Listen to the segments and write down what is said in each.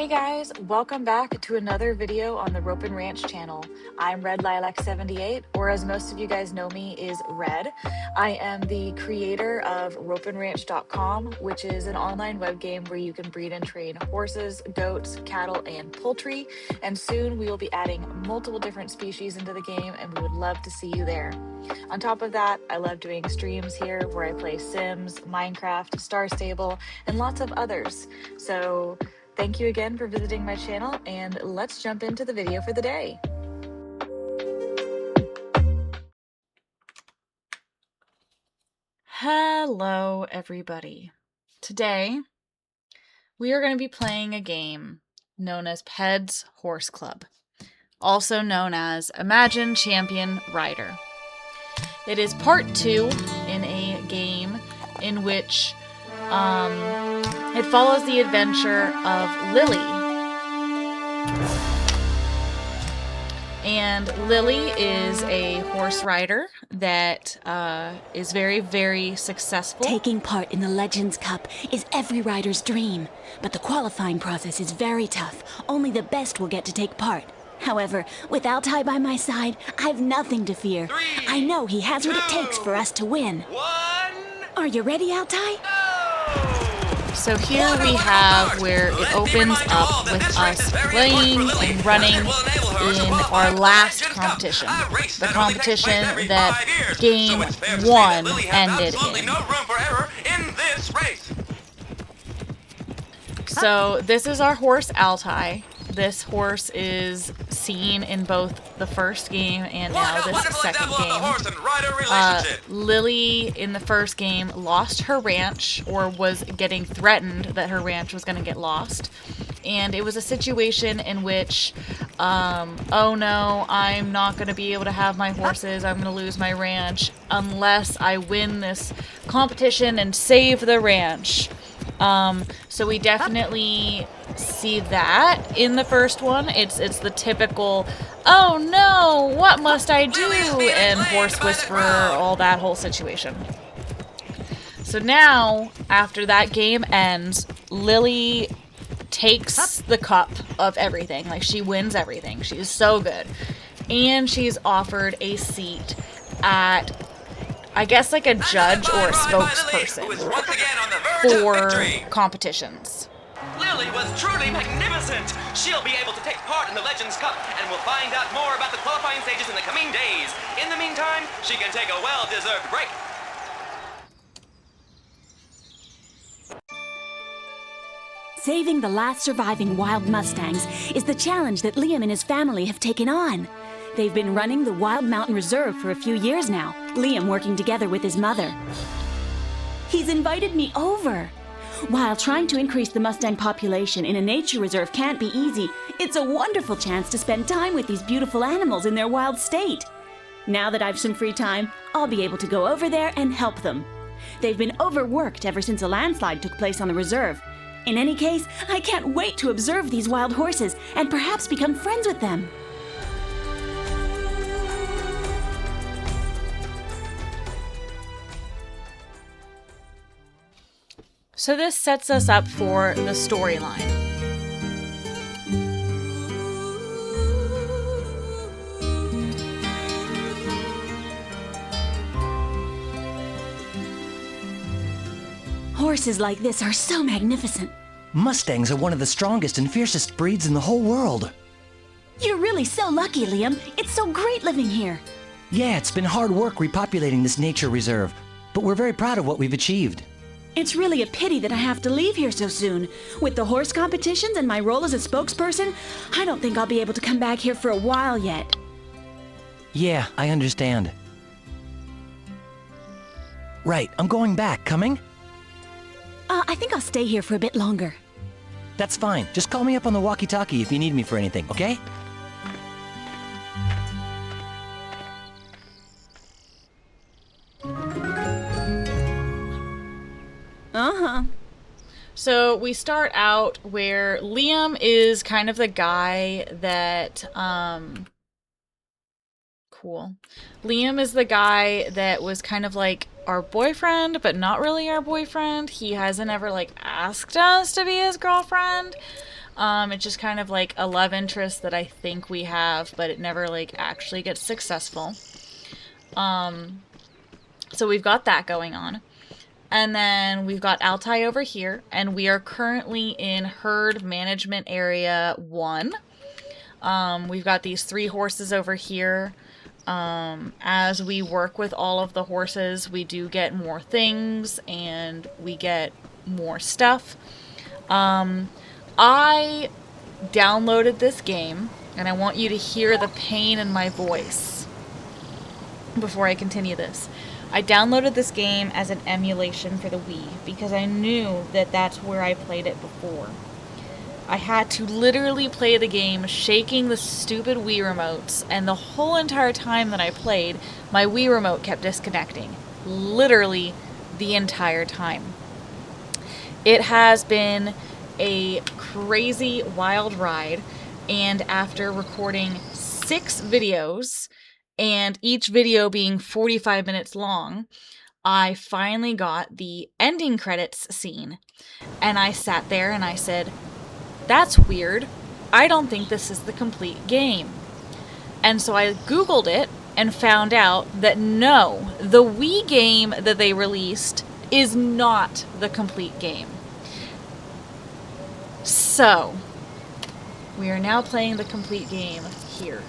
Hey guys, welcome back to another video on the Rope and Ranch channel. I'm Red Lilac 78, or as most of you guys know me is Red. I am the creator of ropeandranch.com, which is an online web game where you can breed and train horses, goats, cattle, and poultry. And soon we will be adding multiple different species into the game, and we would love to see you there. On top of that, I love doing streams here where I play Sims, Minecraft, Star Stable, and lots of others. So thank you again for visiting my channel, and let's jump into the video for the day. Hello, everybody. Today, we are going to be playing a game known as Petz Horse Club, also known as Imagine Champion Rider. It is part 2 in a game in which it follows the adventure of Lily. And Lily is a horse rider that is very, very successful. Taking part in the Legends Cup is every rider's dream, but the qualifying process is very tough. Only the best will get to take part. However, with Altai by my side, I've nothing to fear. I know he has what it takes for us to win. Are you ready, Altai? So here we have where it opens up with us playing and running in our last competition. The competition that game 1 ended in. So this is our horse Altai. This horse is seen in both the first game and now this second game. Lily in the first game lost her ranch, or was getting threatened that her ranch was going to get lost. And it was a situation in which, oh no, I'm not going to be able to have my horses. I'm going to lose my ranch unless I win this competition and save the ranch. So we definitely see that in the first one. It's the typical, oh no, what must I do? And horse whisperer, all that whole situation. So now, after that game ends, Lily takes the cup of everything. Like, she wins everything. She's so good. And she's offered a seat at, I guess, like a judge or a spokesperson for competitions. Lily was truly magnificent! She'll be able to take part in the Legends Cup, and we'll find out more about the qualifying stages in the coming days. In the meantime, she can take a well-deserved break. Saving the last surviving wild Mustangs is the challenge that Liam and his family have taken on. They've been running the Wild Mountain Reserve for a few years now, Liam working together with his mother. He's invited me over. While trying to increase the Mustang population in a nature reserve can't be easy, it's a wonderful chance to spend time with these beautiful animals in their wild state. Now that I've some free time, I'll be able to go over there and help them. They've been overworked ever since a landslide took place on the reserve. In any case, I can't wait to observe these wild horses and perhaps become friends with them. So this sets us up for the storyline. Horses like this are so magnificent. Mustangs are one of the strongest and fiercest breeds in the whole world. You're really so lucky, Liam. It's so great living here. Yeah, it's been hard work repopulating this nature reserve, but we're very proud of what we've achieved. It's really a pity that I have to leave here so soon. With the horse competitions and my role as a spokesperson, I don't think I'll be able to come back here for a while yet. Yeah, I understand. Right, I'm going back. Coming? I think I'll stay here for a bit longer. That's fine. Just call me up on the walkie-talkie if you need me for anything, okay? Uh-huh. So we start out where Liam is kind of the guy that, cool. Liam is the guy that was kind of like our boyfriend, but not really our boyfriend. He hasn't ever like asked us to be his girlfriend. It's just kind of like a love interest that I think we have, but it never like actually gets successful. So we've got that going on. And then we've got Altai over here, and we are currently in herd management area 1. We've got these 3 horses over here. As we work with all of the horses, we do get more things and we get more stuff. I downloaded this game, and I want you to hear the pain in my voice before I continue this. I downloaded this game as an emulation for the Wii because I knew that that's where I played it before. I had to literally play the game shaking the stupid Wii remotes, and the whole entire time that I played, my Wii remote kept disconnecting. Literally the entire time. It has been a crazy wild ride, and after recording 6 videos, and each video being 45 minutes long, I finally got the ending credits scene. And I sat there and I said, that's weird. I don't think this is the complete game. And so I Googled it and found out that no, the Wii game that they released is not the complete game. So, we are now playing the complete game here.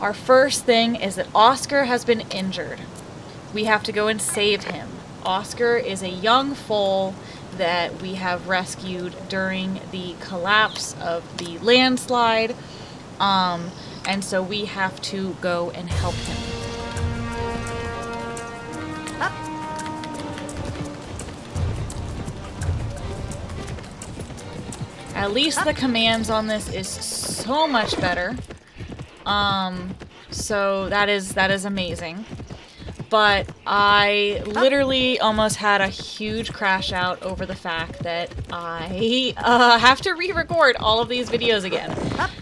Our first thing is that Oscar has been injured. We have to go and save him. Oscar is a young foal that we have rescued during the collapse of the landslide. And so we have to go and help him. At least the commands on this is so much better. So that is amazing. But I literally almost had a huge crash out over the fact that I have to re-record all of these videos again.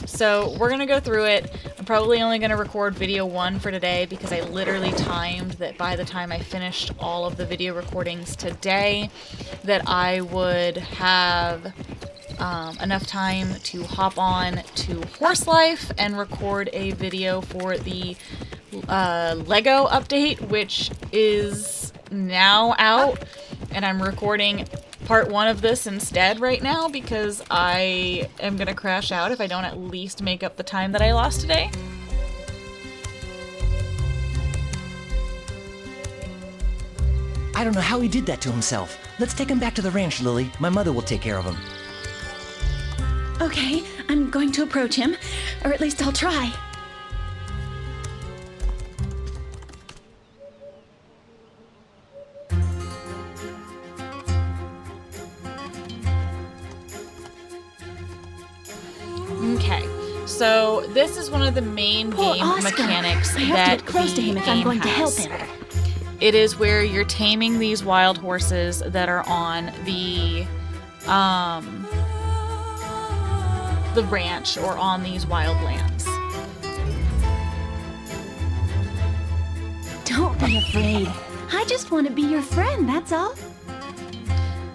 So we're gonna go through it. I'm probably only gonna record video 1 for today because I literally timed that by the time I finished all of the video recordings today that I would have enough time to hop on to Horse Life and record a video for the Lego update, which is now out, and I'm recording part 1 of this instead right now because I am gonna crash out if I don't at least make up the time that I lost today. I don't know how he did that to himself. Let's take him back to the ranch, Lily. My mother will take care of him. Okay, I'm going to approach him, or at least I'll try. Okay, so this is one of the main game mechanics I have that to get close to him if I'm going to help him. It is where you're taming these wild horses that are on the ranch or on these wild lands. Don't be afraid. I just want to be your friend, that's all.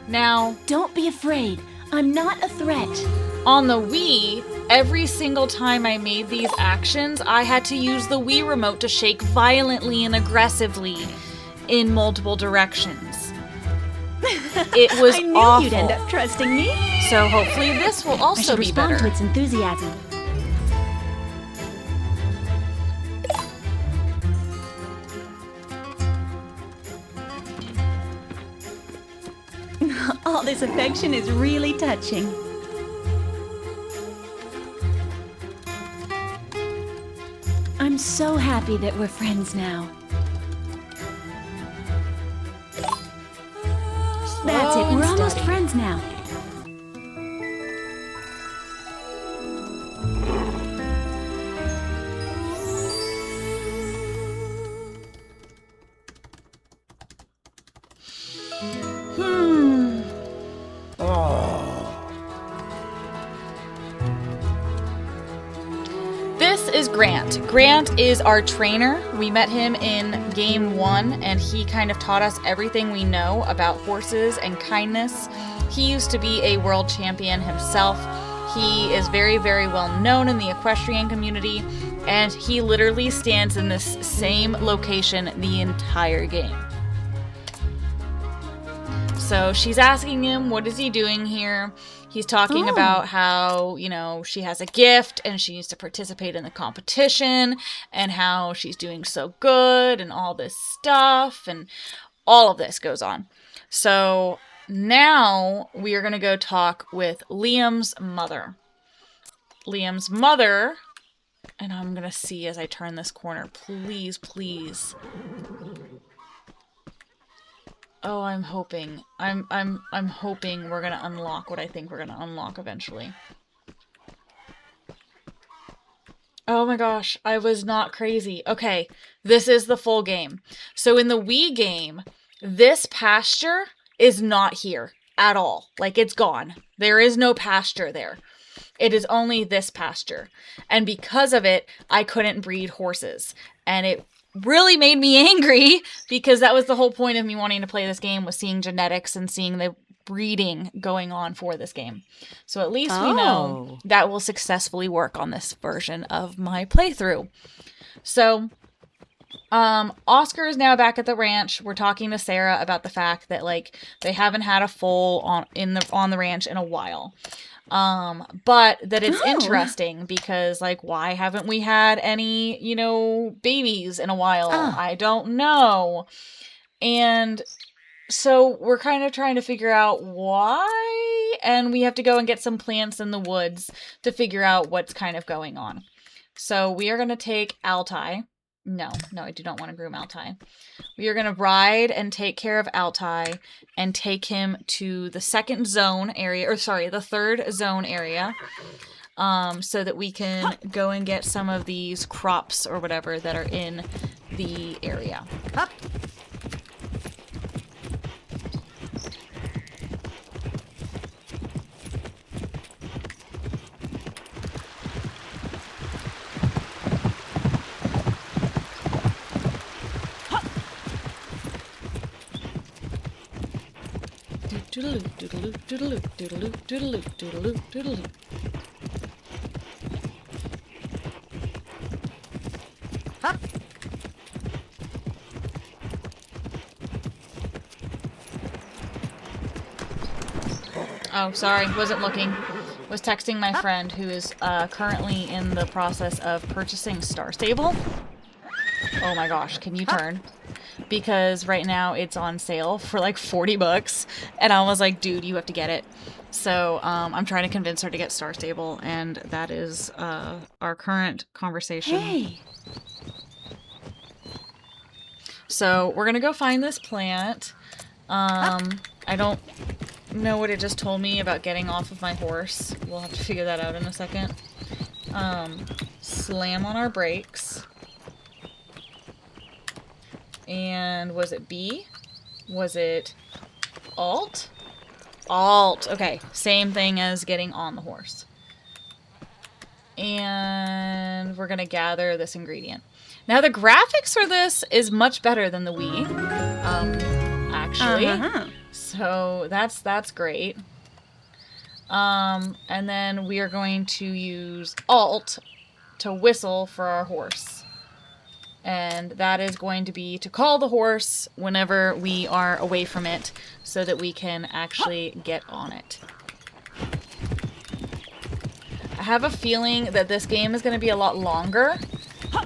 Now, Don't be afraid. I'm not a threat. on the Wii, every single time I made these actions, I had to use the Wii remote to shake violently and aggressively in multiple directions. It was I knew awful. you'd end up trusting me. So hopefully this will I also should be respond better. to its enthusiasm. All this affection is really touching. I'm so happy that we're friends now. That's it, we're almost friends now. This is Grant. Grant is our trainer. We met him in game 1, and he kind of taught us everything we know about horses and kindness. He used to be a world champion himself. He is very, very well known in the equestrian community, and he literally stands in this same location the entire game. So she's asking him, what is he doing here? He's talking about how, you know, she has a gift and she needs to participate in the competition and how she's doing so good and all this stuff, and all of this goes on. So now we are going to go talk with Liam's mother. Liam's mother, and I'm going to see as I turn this corner, please, please. Oh, I'm hoping. I'm hoping we're gonna unlock what I think we're gonna unlock eventually. Oh my gosh, I was not crazy. Okay, this is the full game. So in the Wii game, this pasture is not here at all. Like, it's gone. There is no pasture there. It is only this pasture. And because of it, I couldn't breed horses. And it really made me angry, because that was the whole point of me wanting to play this game, was seeing genetics and seeing the breeding going on for this game. So at least we know that will successfully work on this version of my playthrough. So Oscar is now back at the ranch. We're talking to Sarah about the fact that, like, they haven't had a foal on the ranch in a while. But that it's interesting because, like, why haven't we had any, you know, babies in a while? I don't know. And so we're kind of trying to figure out why, and we have to go and get some plants in the woods to figure out what's kind of going on. So we are going to take Altai. No, I do not want to groom Altai. We are going to ride and take care of Altai and take him to the second zone area, or sorry, the third zone area, so that we can go and get some of these crops or whatever that are in the area. Up. Doodaloo, doodaloo, doodaloo, doodaloo, doodaloo, doodaloo, doodaloo. Hup. Oh, sorry, wasn't looking. Was texting my friend who is currently in the process of purchasing Star Stable. Oh my gosh, can you turn? Because right now it's on sale for like $40, and I was like, dude, you have to get it. So I'm trying to convince her to get Star Stable, and that is our current conversation. Hey. So we're gonna go find this plant. I don't know what it just told me about getting off of my horse. We'll have to figure that out in a second. Slam on our brakes. And was it B? Was it Alt? Alt. Okay, same thing as getting on the horse. And we're gonna gather this ingredient. Now the graphics for this is much better than the Wii, actually. So that's great. And then we are going to use Alt to whistle for our horse. And that is going to be to call the horse whenever we are away from it so that we can actually get on it. I have a feeling that this game is going to be a lot longer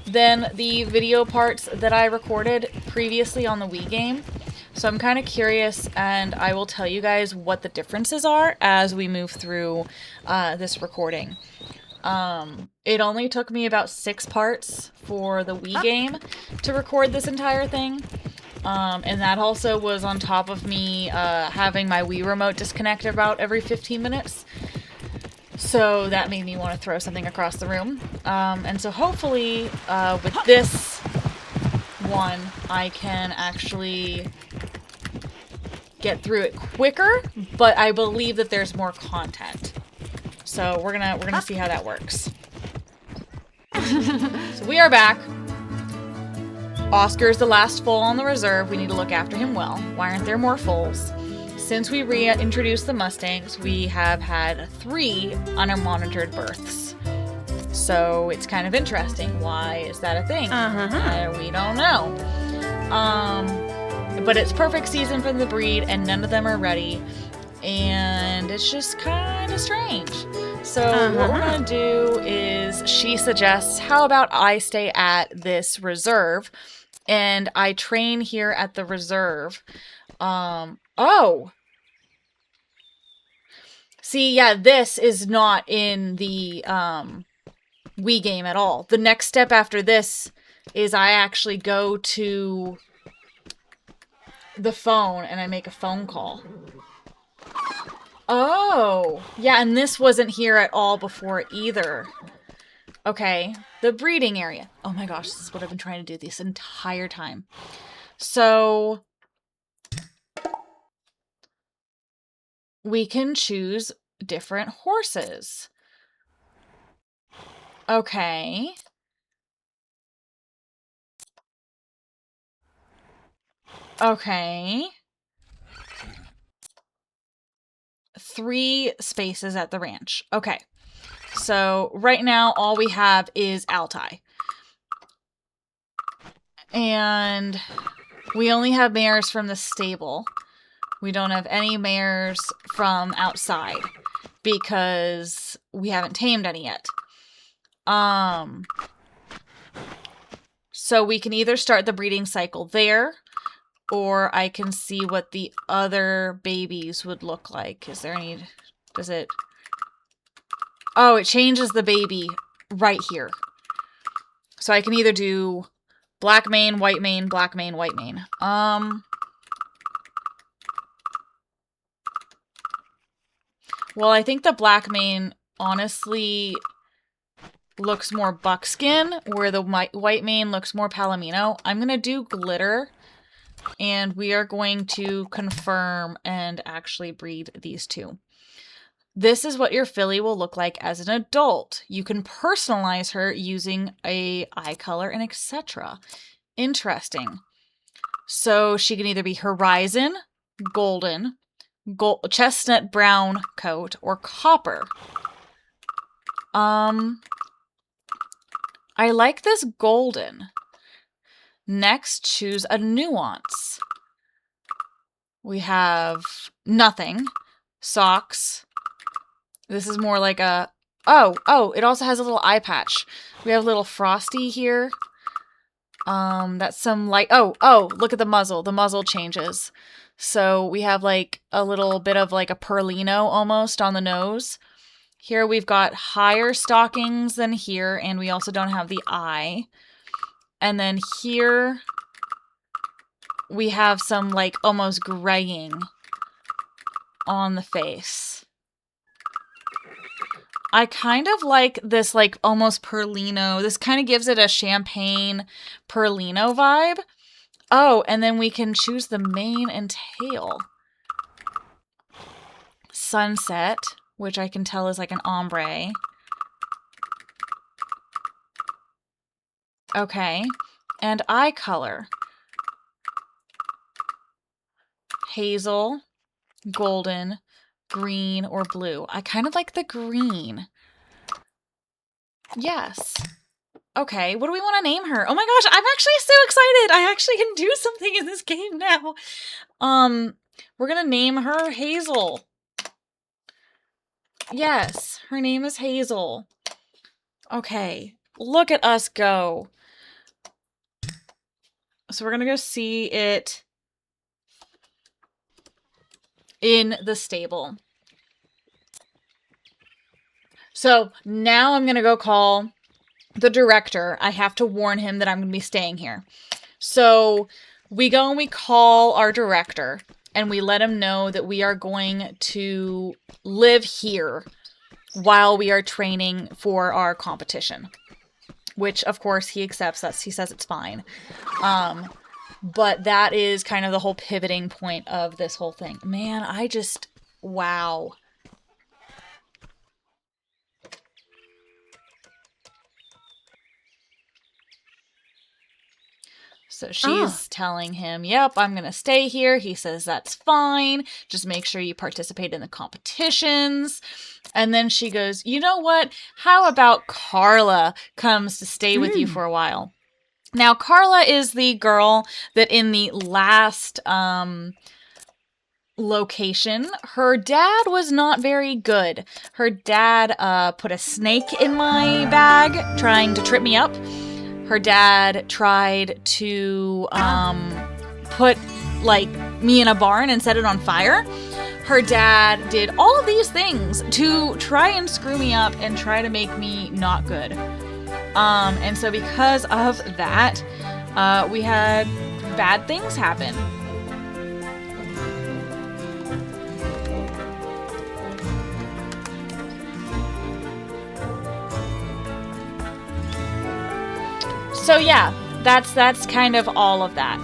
than the video parts that I recorded previously on the Wii game. So I'm kind of curious, and I will tell you guys what the differences are as we move through this recording. It only took me about 6 parts for the Wii game to record this entire thing. And that also was on top of me having my Wii remote disconnected about every 15 minutes. So that made me want to throw something across the room. And so hopefully with this one, I can actually get through it quicker, but I believe that there's more content. So we're gonna see how that works. So we are back. Oscar's the last foal on the reserve. We need to look after him well. Why aren't there more foals? since we reintroduced the Mustangs, we have had 3 unmonitored births. So it's kind of interesting. Why is that a thing? We don't know. But it's perfect season for the breed, and none of them are ready. And it's just kind of strange. So what we're going to do is, she suggests, how about I stay at this reserve, and I train here at the reserve. Oh! See, yeah, this is not in the Wii game at all. The next step after this is I actually go to the phone and I make a phone call. Oh, yeah, and this wasn't here at all before either. Okay, the breeding area. Oh my gosh, this is what I've been trying to do this entire time. So we can choose different horses. Okay. Okay. 3 spaces at the ranch. Okay. So right now all we have is Altai. And we only have mares from the stable. We don't have any mares from outside because we haven't tamed any yet. So we can either start the breeding cycle there, or I can see what the other babies would look like. Is there any... Does it... Oh, it changes the baby right here. So I can either do black mane, white mane, black mane, white mane. Well, I think the black mane honestly looks more buckskin, where the white mane looks more palomino. I'm going to do glitter, and we are going to confirm and actually breed these 2. This is what your filly will look like as an adult. You can personalize her using a eye color and etc. Interesting. So she can either be horizon, golden, chestnut brown coat, or copper. I like this golden. Next, choose a nuance. We have nothing. Socks. This is more like a... Oh, it also has a little eye patch. We have a little frosty here. That's some light... Oh, look at the muzzle. The muzzle changes. So we have like a little bit of like a perlino almost on the nose. Here we've got higher stockings than here, and we also don't have the eye. And then here we have some like almost graying on the face. I kind of like this like almost perlino. This kind of gives it a champagne perlino vibe. Oh, and then we can choose the mane and tail. Sunset, which I can tell is like an ombre. Okay. And eye color. Hazel, golden, green, or blue. I kind of like the green. Yes. Okay, what do we want to name her? Oh my gosh, I'm actually so excited. I actually can do something in this game now. We're gonna name her Hazel. Yes, her name is Hazel. Okay, look at us go. So we're gonna go see it in the stable. So now I'm gonna go call the director. I have to warn him that I'm gonna be staying here. So we go and we call our director and we let him know that we are going to live here while we are training for our competition, which of course he accepts. That he says it's fine. But that is kind of the whole pivoting point of this whole thing. Man, wow. So she's telling him, yep, I'm going to stay here. He says, that's fine. Just make sure you participate in the competitions. And then she goes, you know what? How about Carla comes to stay with you for a while? Now, Carla is the girl that in the last location, her dad was not very good. Her dad put a snake in my bag trying to trip me up. Her dad tried to put like me in a barn and set it on fire. Her dad did all of these things to try and screw me up and try to make me not good. And so because of that, we had bad things happen. So yeah, that's kind of all of that.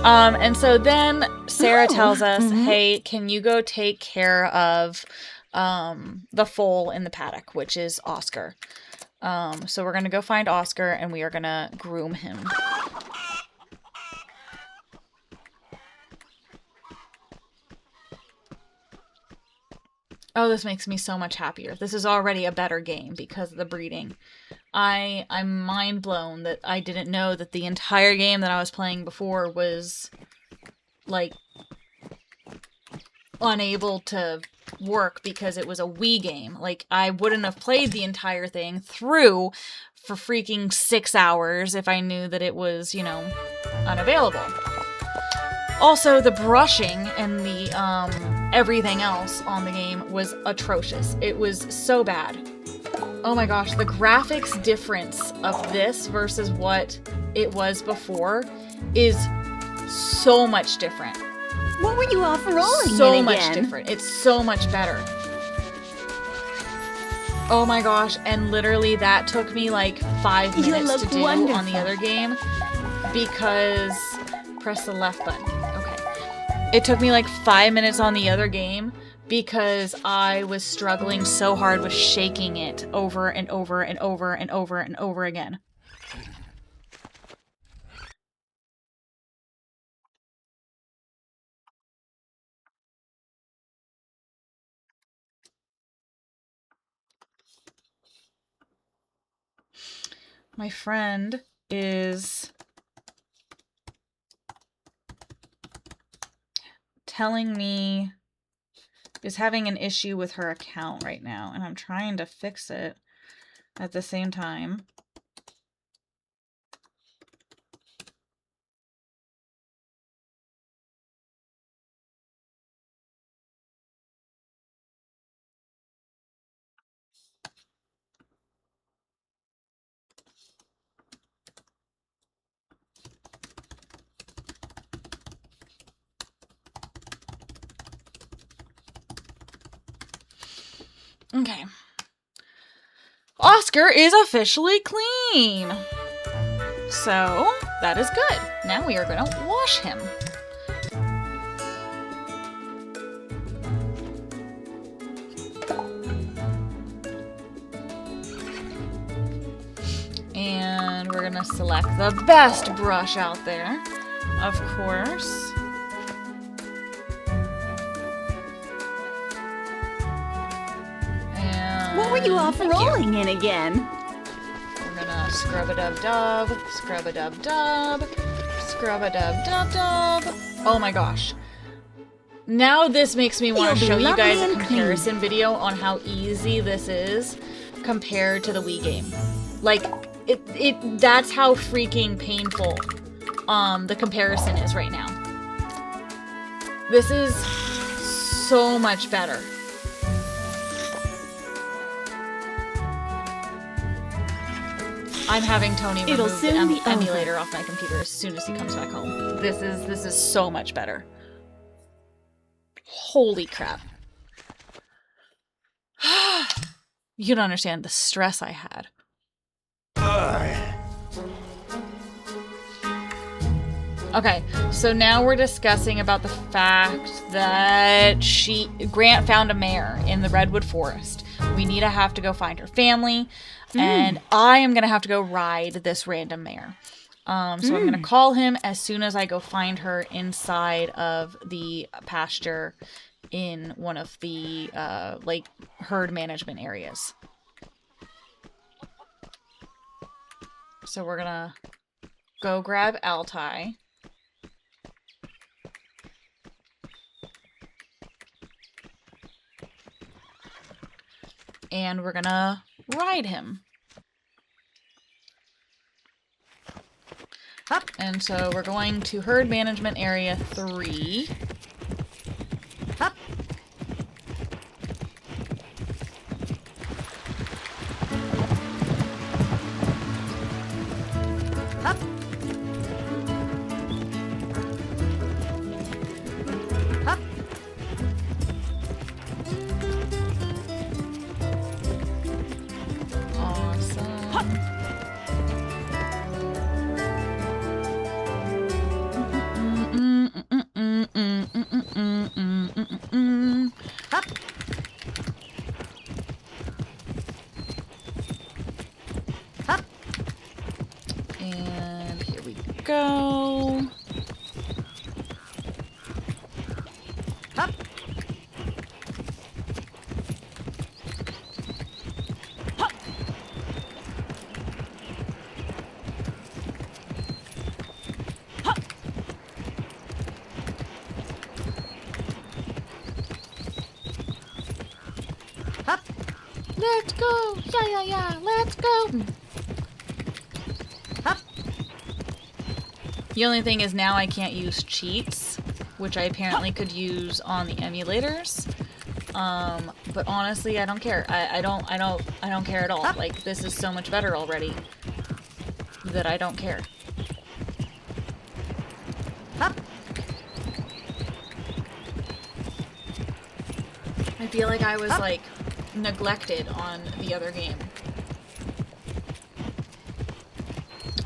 And so then Sarah tells us, hey, can you go take care of the foal in the paddock, which is Oscar. So we're going to go find Oscar and we are going to groom him. Oh, this makes me so much happier. This is already a better game because of the breeding. I'm mind blown that I didn't know that the entire game that I was playing before was, like, unable to work because it was a Wii game. Like, I wouldn't have played the entire thing through for freaking 6 hours if I knew that it was, you know, unavailable. Also, the brushing and the, everything else on the game was atrocious. It was so bad. Oh my gosh, the graphics difference of this versus what it was before is so much different. What were you off rolling So in much again? different. It's so much better. Oh my gosh, and literally that took me like 5 minutes to do wonderful. on the other game because... Press the left button. Okay. It took me like 5 minutes on the other game because I was struggling so hard with shaking it over and over and over and over and over again. My friend is telling me is having an issue with her account right now, and I'm trying to fix it at the same time. Okay. Oscar is officially clean. So, that is good. Now we are going to wash him. And we're going to select the best brush out there, of course. What were you off rolling in again? We're gonna scrub-a-dub-dub, scrub-a-dub-dub, scrub-a-dub-dub-dub. Oh my gosh. Now this makes me want to show you guys a comparison video on how easy this is compared to the Wii game. Like, that's how freaking painful the comparison is right now. This is so much better. I'm having Tony remove the emulator off my computer as soon as he comes back home. This is so much better. Holy crap. You don't understand the stress I had. Okay, so now we're discussing about the fact that Grant found a mare in the Redwood Forest. We need to have to go find her family, and I am going to have to go ride this random mare. So I'm going to call him as soon as I go find her inside of the pasture in one of the, like, herd management areas. So we're going to go grab Altai. And we're going to ride him. Up. And so we're going to herd management area 3. Up. Up. Up. Awesome. Up. Up. Up. And here we go. Up. Up. Up. Up. Let's go. Yeah. Let's go. Up. The only thing is now I can't use cheats, which I apparently could use on the emulators. But honestly, I don't care. I don't care at all. Like, this is so much better already that I don't care. Up. I feel like I was like neglected on the other game.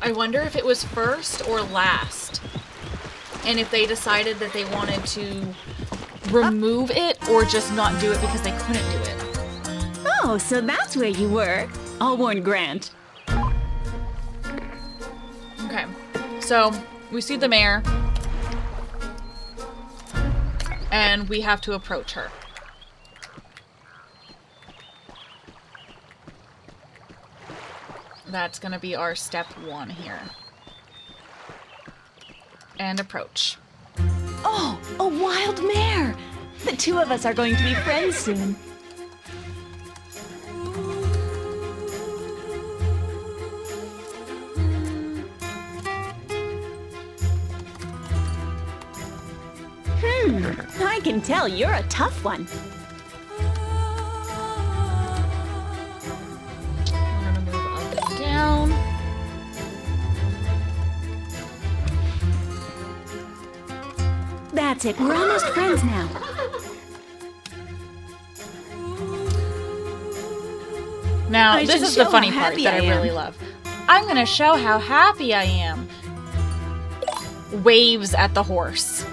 I wonder if it was first or last, and if they decided that they wanted to remove it or just not do it because they couldn't do it. Oh, so that's where you were. I'll warn Grant. Okay, so we see the mare, and we have to approach her. That's going to be our step 1 here. And approach. Oh, a wild mare! The two of us are going to be friends soon. I can tell you're a tough one. We're going to move up and down. That's it. We're almost friends now. Now, I this should is the show funny how part happy that I I am. really love. I'm going to show how happy I am. Waves at the horse.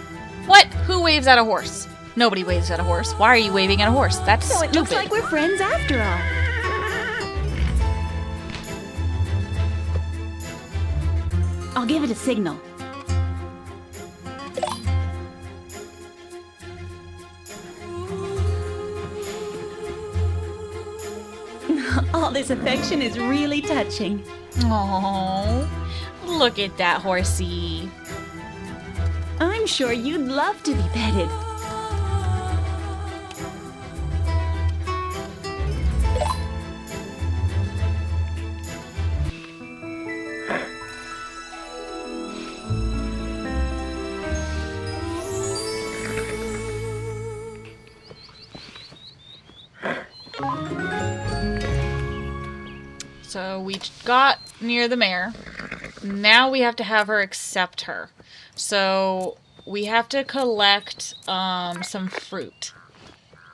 What? Who waves at a horse? Nobody waves at a horse. Why are you waving at a horse? That's So it stupid. looks like we're friends after all. I'll give it a signal. All this affection is really touching. Oh, look at that horsey. I'm sure you'd love to be petted. So we got near the mare. Now we have to have her accept her. So we have to collect some fruit.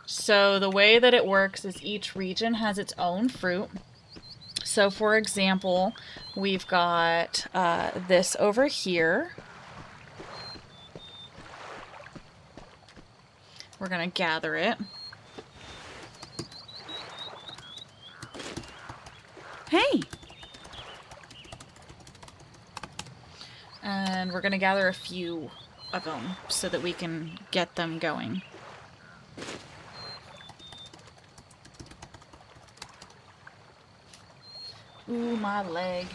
So the way that it works is each region has its own fruit. So for example, we've got this over here. We're gonna gather it. Hey! And we're going to gather a few of them so that we can get them going. Ooh, my leg.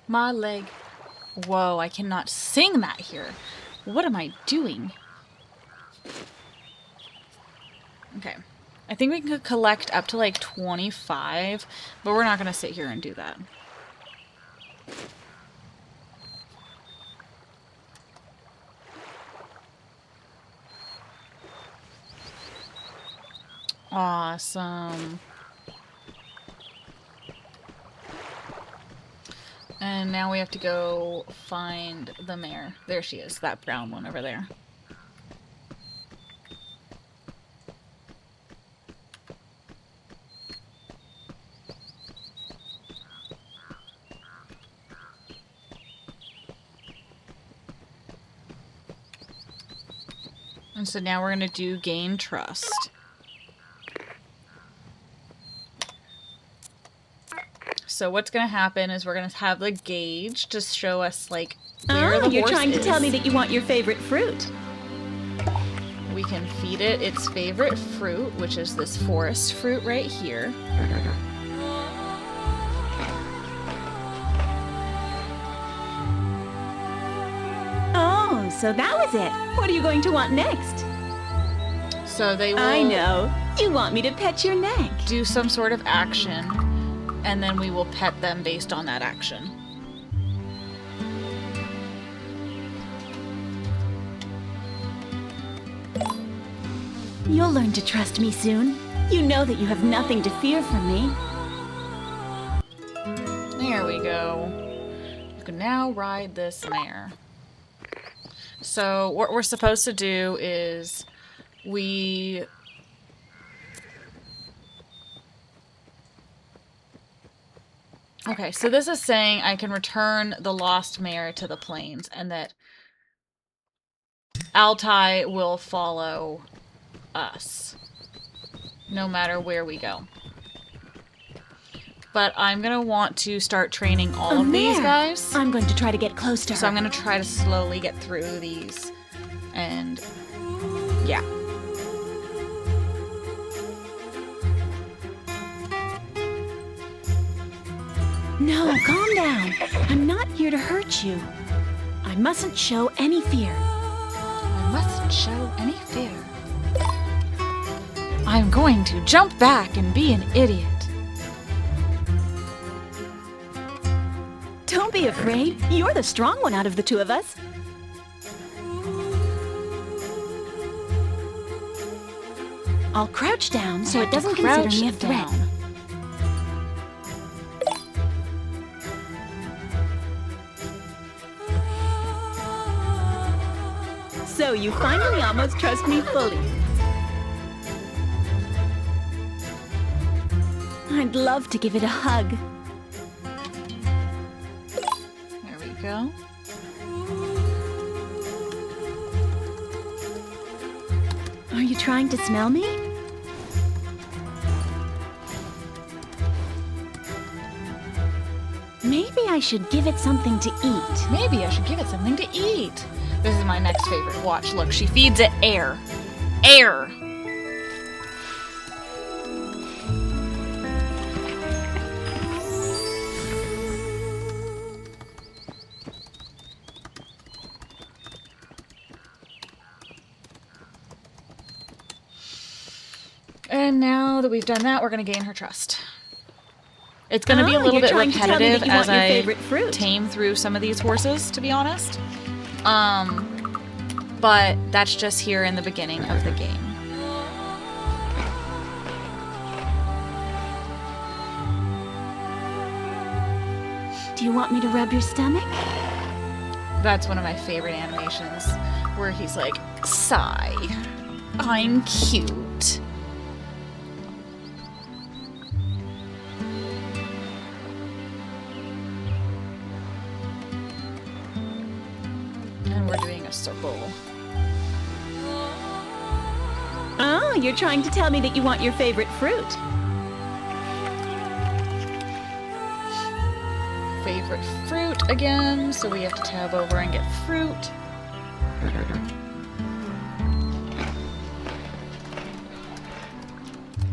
My leg. Whoa, I cannot sing that here. What am I doing? Okay. I think we could collect up to like 25, but we're not going to sit here and do that. Awesome. And now we have to go find the mare. There she is, that brown one over there. And so now we're going to do gain trust. So what's going to happen is we're going to have the gauge to show us, like, where the horse is. You're trying to tell me that you want your favorite fruit. We can feed it its favorite fruit, which is this forest fruit right here. Oh, so that was it. What are you going to want next? So they will... I know. You want me to pet your neck. Do some sort of action, and then we will pet them based on that action. You'll learn to trust me soon. You know that you have nothing to fear from me. There we go. You can now ride this mare. So what we're supposed to do is Okay, so this is saying I can return the lost mare to the plains, and that Altai will follow us, no matter where we go. But I'm going to want to start training all of these guys. I'm going to try to get close to her. So I'm going to try to slowly get through these, and yeah. No, calm down. I'm not here to hurt you. I mustn't show any fear. I mustn't show any fear. I'm going to jump back and be an idiot. Don't be afraid. You're the strong one out of the two of us. I'll crouch down so it doesn't consider me a threat. So you finally almost trust me fully. I'd love to give it a hug. There we go. Are you trying to smell me? Maybe I should give it something to eat. Maybe I should give it something to eat. This is my next favorite. Watch, look, she feeds it air. Air! And now that we've done that, we're going to gain her trust. It's going to be a little bit repetitive as I tame through some of these horses, to be honest. But that's just here in the beginning of the game. Do you want me to rub your stomach? That's one of my favorite animations, where he's like, sigh, I'm cute. circle. Oh, you're trying to tell me that you want your favorite fruit. Favorite fruit again, so we have to tab over and get fruit.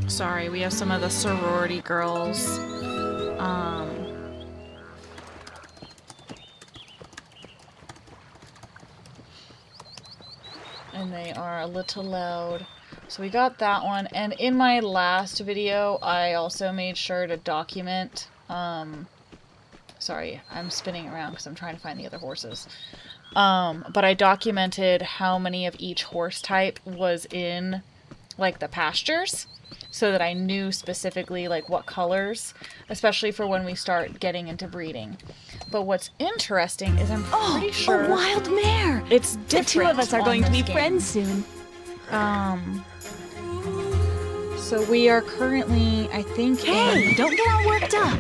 Sorry, we have some of the sorority girls. And they are a little loud. So we got that one. And in my last video, I also made sure to document... Sorry, I'm spinning around because I'm trying to find the other horses. But I documented how many of each horse type was in, like, the pastures, so that I knew specifically, like, what colors, especially for when we start getting into breeding. But what's interesting is I'm pretty sure... a wild mare! It's different. The two of us are going to be friends soon. So we are currently, I think... Hey, don't get all worked up!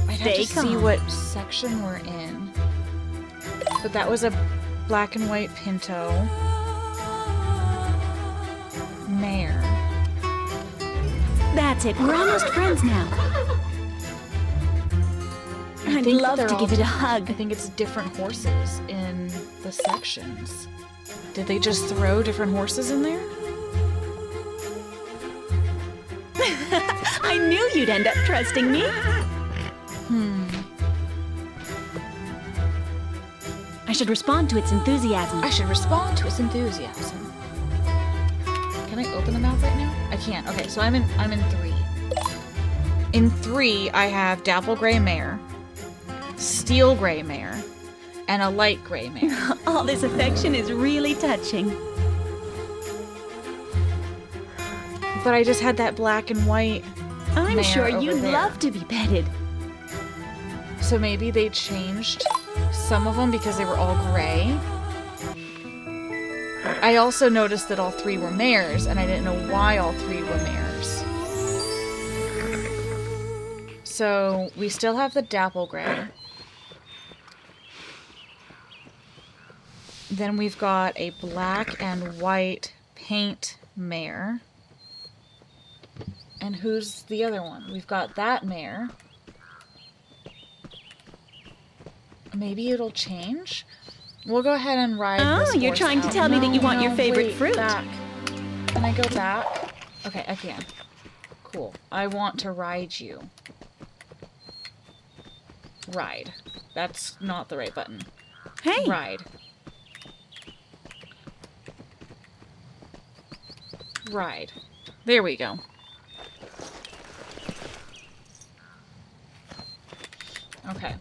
I'd have to see what section we're in. But that was a black and white pinto mare. That's it. We're almost friends now. I'd love to give it a hug. I think it's different horses in the sections. Did they just throw different horses in there? I knew you'd end up trusting me. I should respond to its enthusiasm. I should respond to its enthusiasm. Can I open the mouth right now? I can't. Okay, so I'm in 3. In 3, I have dapple gray mare, steel gray mare, and a light gray mare. All this affection is really touching. But I just had that black and white I'm mare sure over you'd there. love to be petted. So maybe they changed some of them because they were all gray. I also noticed that all 3 were mares, and I didn't know why all 3 were mares. So we still have the dapple gray. Then we've got a black and white paint mare. And who's the other one? We've got that mare. Maybe it'll change? We'll go ahead and ride this horse you're trying to out. tell me that you want your favorite wait, fruit. Back. Can I go back? Okay, I can. Cool. I want to ride you. Ride. That's not the right button. Hey! Ride. Ride. There we go. Okay.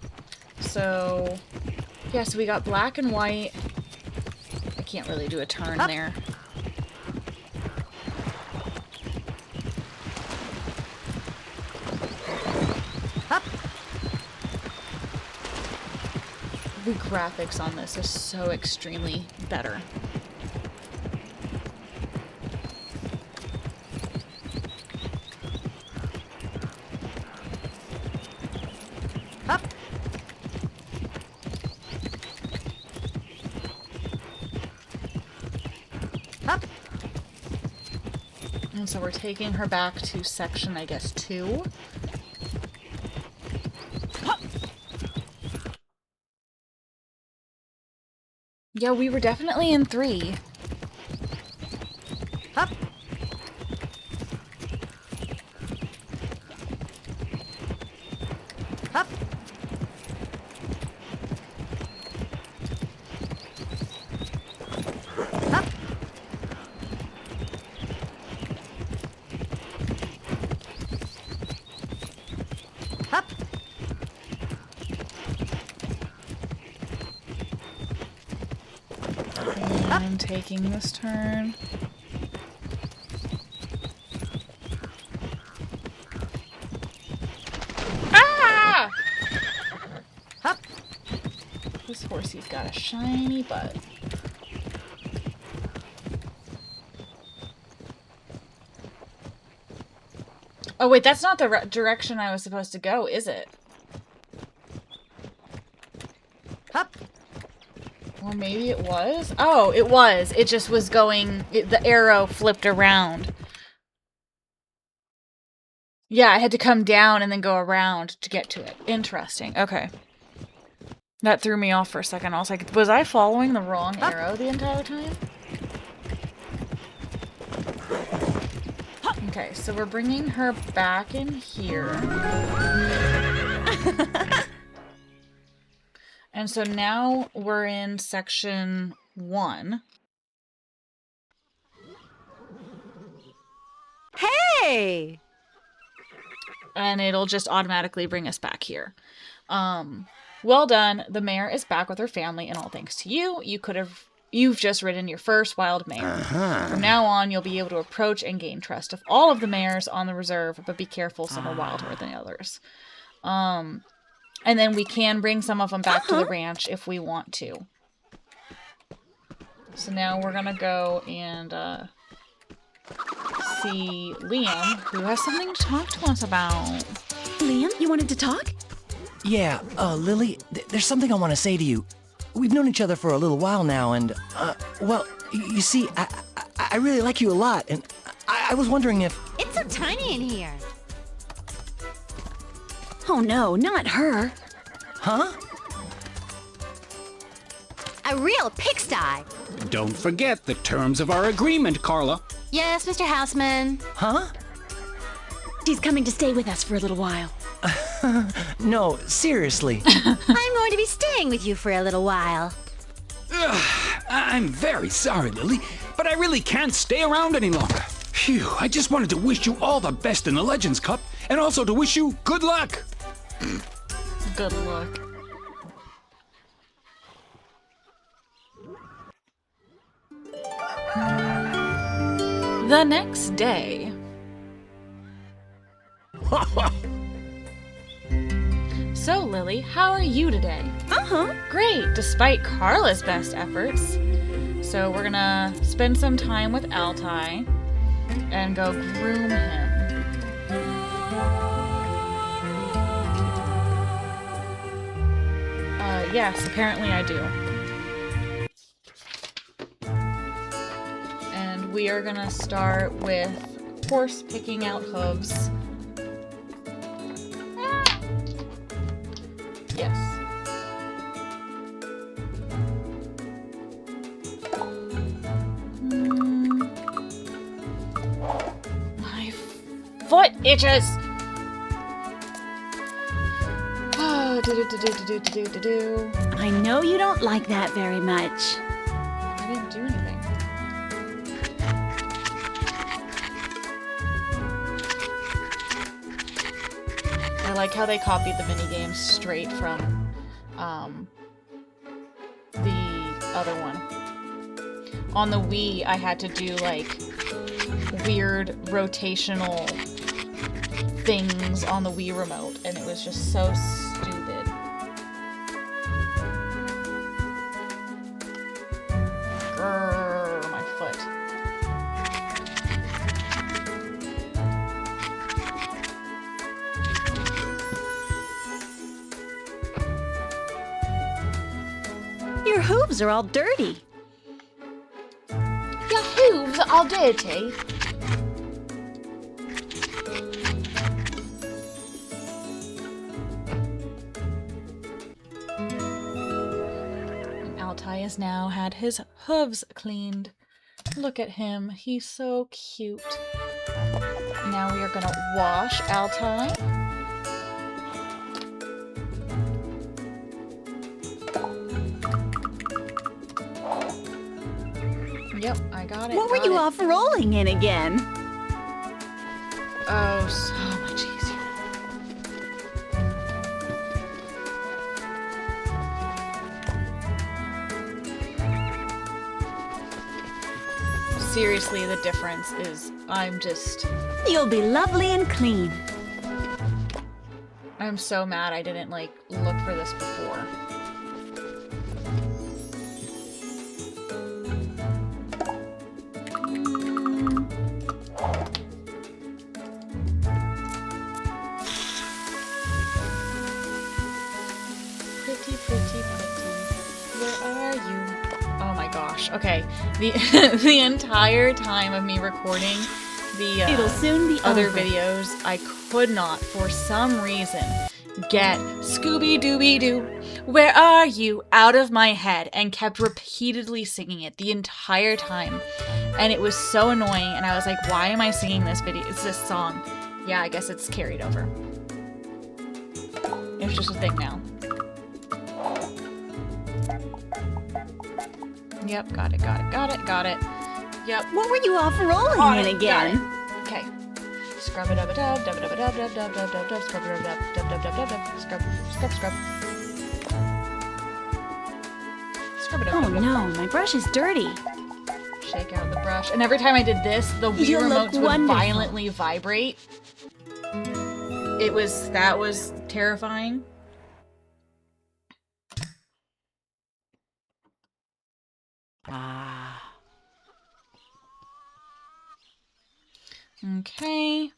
So, yeah, so we got black and white. I can't really do a turn there. Up. The graphics on this is so extremely better. Up. Up. And so we're taking her back to section, I guess, 2. Yeah, we were definitely in 3. Up. Up. Up. Up. I'm taking this turn. Ah! Up. This horsey's got a shiny butt. Oh wait, that's not the direction I was supposed to go, is it? Up. Or maybe it was? Oh, it was. It just was going... the arrow flipped around. Yeah, I had to come down and then go around to get to it. Interesting. Okay. That threw me off for a second. I was like, was I following the wrong arrow the entire time? Okay, so we're bringing her back in here. And so now we're in section 1. Hey! And it'll just automatically bring us back here. Well done. The mare is back with her family, and all thanks to you. You've just ridden your first wild mare. From now on, you'll be able to approach and gain trust of all of the mares on the reserve, but be careful, some are wilder than others. And then we can bring some of them back to the ranch if we want to. So now we're gonna go and see Liam, who has something to talk to us about. Liam, you wanted to talk? Yeah, Lily, there's something I want to say to you. We've known each other for a little while now, and, well, you see, I really like you a lot, and I was wondering if... It's so tiny in here. Oh no, not her. Huh? A real pigsty. Don't forget the terms of our agreement, Carla. Yes, Mr. Houseman. Huh? She's coming to stay with us for a little while. No, seriously. I'm going to be staying with you for a little while. I'm very sorry, Lily, but I really can't stay around any longer. Phew, I just wanted to wish you all the best in the Legends Cup, and also to wish you good luck. Good luck. The next day. So, Lily, how are you today? Great, despite Carla's best efforts. So we're gonna spend some time with Altai and go groom him. Yes, apparently I do. And we are gonna start with horse picking out hooves. Yes. My foot itches! Oh, do-do-do-do-do-do-do-do. I know you don't like that very much. I didn't do anything. I like how they copied the minigames straight from the other one. On the Wii, I had to do like weird rotational things on the Wii remote, and it was just so stupid. Grrr, my foot. Your hooves are all dirty. Your hooves are all dirty. Altai has now had his hooves cleaned. Look at him, he's so cute. Now we are gonna wash Altai. Yep, I got it. What were you off rolling in again? Oh, so much easier. Seriously, the difference is You'll be lovely and clean. I'm so mad I didn't, like, look for this before. Pretty, pretty, pretty. Where are you? gosh. Okay. The the entire time of me recording the It'll soon be other over. videos, I could not, for some reason, get Scooby-Dooby-Doo, where are you, out of my head, and kept repeatedly singing it the entire time. And it was so annoying, and I was like, why am I singing this video? It's this song. Yeah, I guess it's carried over. It's just a thing now. Yep, got it. Yep. What were you off rolling in again? Okay. Scrub it up a dub, dub it up a dub, dub, dub, dub, dub, dub, scrub it up a dub, dub, dub, dub, dub, dub, scrub. Scrub it up. Oh no, my brush is dirty. Shake out the brush. And every time I did this, the Wii You look remotes would wonderful. violently vibrate. That was terrifying. Okay.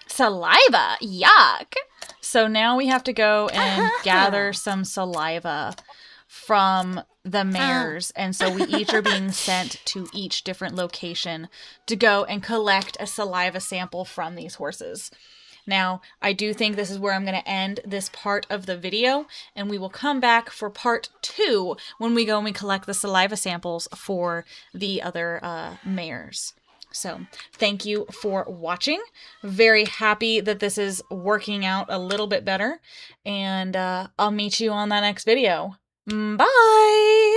Saliva! Yuck! So now we have to go and gather some saliva from the mares. And so we each are being sent to each different location to go and collect a saliva sample from these horses. Now, I do think this is where I'm going to end this part of the video, and we will come back for part 2 when we go and we collect the saliva samples for the other mares. So, thank you for watching. Very happy that this is working out a little bit better, and I'll meet you on that next video. Bye!